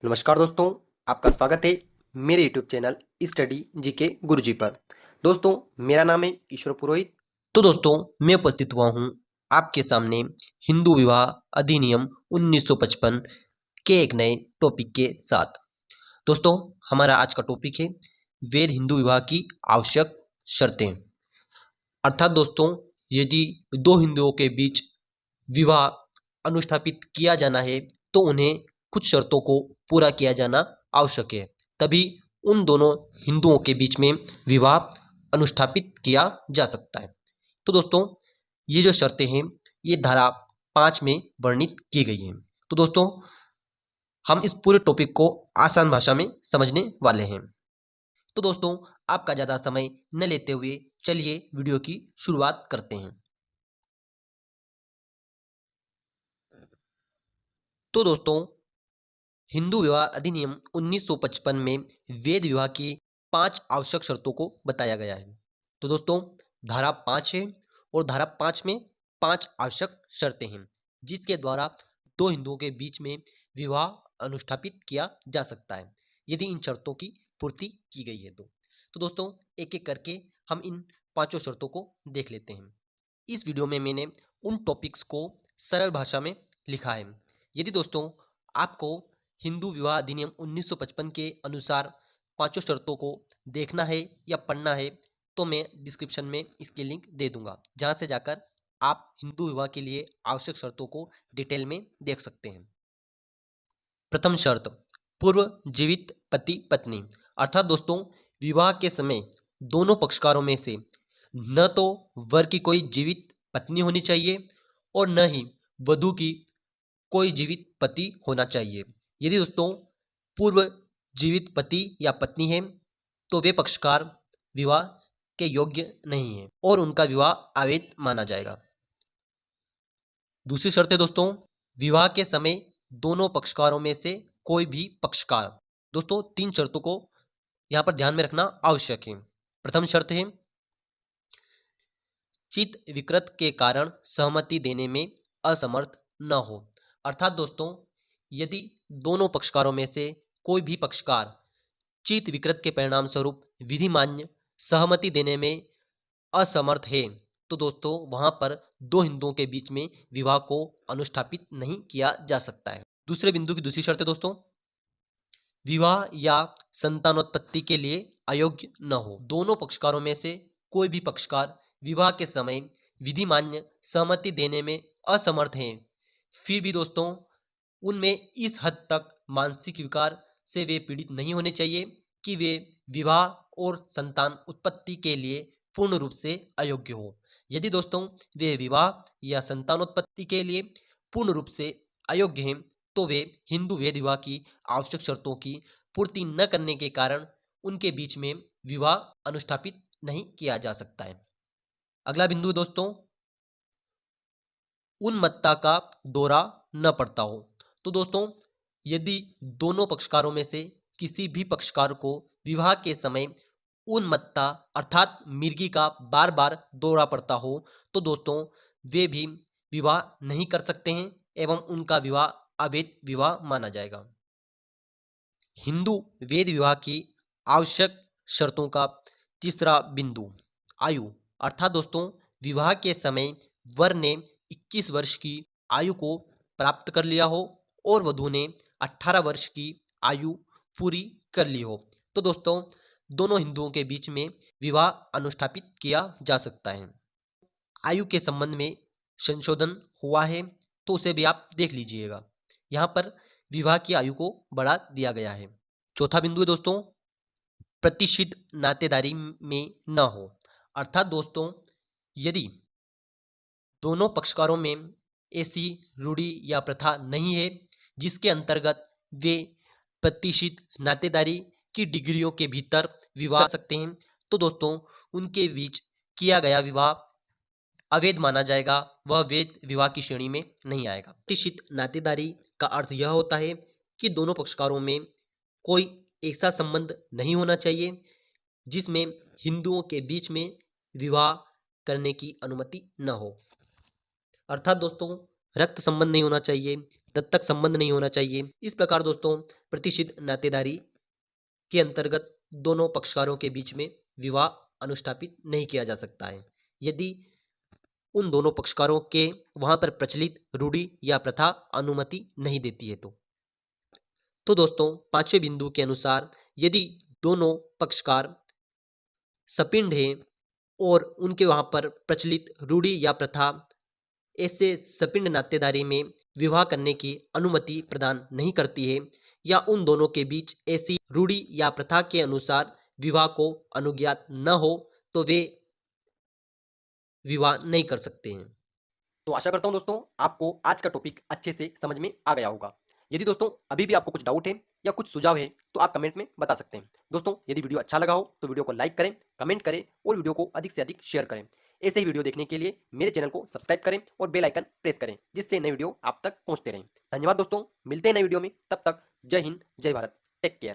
नमस्कार दोस्तों, आपका स्वागत है मेरे यूट्यूब चैनल स्टडी जीके गुरुजी पर। दोस्तों, मेरा नाम है ईश्वर पुरोहित। तो दोस्तों, मैं उपस्थित हुआ हूँ आपके सामने हिंदू विवाह अधिनियम 1955 के एक नए टॉपिक के साथ। दोस्तों, हमारा आज का टॉपिक है वैध हिंदू विवाह की आवश्यक शर्तें। अर्थात दोस्तों, यदि दो हिंदुओं के बीच विवाह अनुष्ठापित किया जाना है तो उन्हें कुछ शर्तों को पूरा किया जाना आवश्यक है, तभी उन दोनों हिंदुओं के बीच में विवाह अनुष्ठापित किया जा सकता है। तो दोस्तों, ये जो शर्तें हैं ये धारा 5 में वर्णित की गई हैं। तो दोस्तों, हम इस पूरे टॉपिक को आसान भाषा में समझने वाले हैं। तो दोस्तों, आपका ज़्यादा समय न लेते हुए चलिए वीडियो की शुरुआत करते हैं। तो दोस्तों, हिंदू विवाह अधिनियम 1955 में वैध विवाह की 5 आवश्यक शर्तों को बताया गया है। तो दोस्तों, धारा 5 है और धारा 5 में 5 आवश्यक शर्तें हैं जिसके द्वारा दो हिंदुओं के बीच में विवाह अनुष्ठापित किया जा सकता है यदि इन शर्तों की पूर्ति की गई है तो दोस्तों, एक एक करके हम इन पांचों शर्तों को देख लेते हैं। इस वीडियो में मैंने उन टॉपिक्स को सरल भाषा में लिखा है। यदि दोस्तों आपको हिंदू विवाह अधिनियम 1955 के अनुसार पांचों शर्तों को देखना है या पढ़ना है तो मैं डिस्क्रिप्शन में इसकी लिंक दे दूंगा, जहां से जाकर आप हिंदू विवाह के लिए आवश्यक शर्तों को डिटेल में देख सकते हैं। प्रथम शर्त, पूर्व जीवित पति पत्नी। अर्थात दोस्तों, विवाह के समय दोनों पक्षकारों में से न तो वर की कोई जीवित पत्नी होनी चाहिए और न ही वधू की कोई जीवित पति होना चाहिए। यदि दोस्तों पूर्व जीवित पति या पत्नी है तो वे पक्षकार विवाह के योग्य नहीं है और उनका विवाह अवैध माना जाएगा। दूसरी शर्त है दोस्तों, विवाह के समय दोनों पक्षकारों में से कोई भी पक्षकार। दोस्तों, 3 शर्तों को यहाँ पर ध्यान में रखना आवश्यक है। प्रथम शर्त है चित्त विकृत के कारण सहमति देने में असमर्थ न हो। अर्थात दोस्तों, यदि दोनों पक्षकारों में से कोई भी पक्षकार चित्त विकृत के परिणाम स्वरूप विधिमान्य सहमति देने में असमर्थ है तो दोस्तों वहां पर दो हिंदुओं के बीच में विवाह को अनुष्ठापित नहीं किया जा सकता है। दूसरे बिंदु की दूसरी शर्त है दोस्तों, विवाह या संतानोत्पत्ति के लिए अयोग्य न हो। दोनों पक्षकारों में से कोई भी पक्षकार विवाह के समय विधिमान्य सहमति देने में असमर्थ हैं, फिर भी दोस्तों उनमें इस हद तक मानसिक विकार से वे पीड़ित नहीं होने चाहिए कि वे विवाह और संतान उत्पत्ति के लिए पूर्ण रूप से अयोग्य हो। यदि दोस्तों वे विवाह या संतानोत्पत्ति के लिए पूर्ण रूप से अयोग्य हैं तो वे हिंदू वेद विवाह की आवश्यक शर्तों की पूर्ति न करने के कारण उनके बीच में विवाह अनुष्ठापित नहीं किया जा सकता है। अगला बिंदु दोस्तों, उन्मत्तता का दौरा न पड़ता हो। तो दोस्तों, यदि दोनों पक्षकारों में से किसी भी पक्षकार को विवाह के समय उन्मत्तता अर्थात मिर्गी का बार बार दौरा पड़ता हो तो दोस्तों वे भी विवाह नहीं कर सकते हैं एवं उनका विवाह अवैध विवाह माना जाएगा। हिंदू वेद विवाह की आवश्यक शर्तों का तीसरा बिंदु, आयु। अर्थात दोस्तों, विवाह के समय वर ने 21 वर्ष की आयु को प्राप्त कर लिया हो और वधू ने 18 वर्ष की आयु पूरी कर ली हो तो दोस्तों दोनों हिंदुओं के बीच में विवाह अनुष्ठापित किया जा सकता है। आयु के संबंध में संशोधन हुआ है तो उसे भी आप देख लीजिएगा। यहाँ पर विवाह की आयु को बढ़ा दिया गया है। चौथा बिंदु है दोस्तों, प्रतिष्ठित नातेदारी में न हो। अर्थात दोस्तों, यदि दोनों पक्षकारों में ऐसी रूढ़ी या प्रथा नहीं है जिसके अंतर्गत वे प्रतिष्ठित नातेदारी की डिग्रियों के भीतर विवाह कर सकते हैं तो दोस्तों उनके बीच किया गया विवाह अवैध माना जाएगा, वह वैध विवाह की श्रेणी में नहीं आएगा। प्रतिष्ठित नातेदारी का अर्थ यह होता है कि दोनों पक्षकारों में कोई ऐसा संबंध नहीं होना चाहिए जिसमें हिंदुओं के बीच में विवाह करने की अनुमति न हो। अर्थात दोस्तों रक्त संबंध नहीं होना चाहिए दत्तक संबंध नहीं होना चाहिए। इस प्रकार दोस्तों प्रतिष्ठित नातेदारी के अंतर्गत दोनों पक्षकारों के बीच में विवाह अनुष्ठापित नहीं किया जा सकता है, यदि उन दोनों पक्षकारों के वहां पर प्रचलित रूढ़ि या प्रथा अनुमति नहीं देती है तो दोस्तों पांचवें बिंदु के अनुसार यदि दोनों पक्षकार सपिंड हैं और उनके वहां पर प्रचलित रूढ़ि या प्रथा ऐसे सपिंड नातेदारी में विवाह करने की अनुमति प्रदान नहीं करती है या उन दोनों के बीच ऐसी रूढ़ि या प्रथा के अनुसार विवाह को अनुज्ञात न हो तो वे विवाह नहीं कर सकते हैं। तो आशा करता हूं दोस्तों आपको आज का टॉपिक अच्छे से समझ में आ गया होगा। यदि दोस्तों अभी भी आपको कुछ डाउट है या कुछ सुझाव है तो आप कमेंट में बता सकते हैं। दोस्तों यदि वीडियो अच्छा लगा हो तो वीडियो को लाइक करें, कमेंट करें और वीडियो को अधिक से अधिक शेयर करें। ऐसे ही वीडियो देखने के लिए मेरे चैनल को सब्सक्राइब करें और बेल आइकन प्रेस करें, जिससे नई वीडियो आप तक पहुंचते रहें। धन्यवाद दोस्तों, मिलते हैं नई वीडियो में, तब तक जय हिंद, जय भारत, टेक केयर।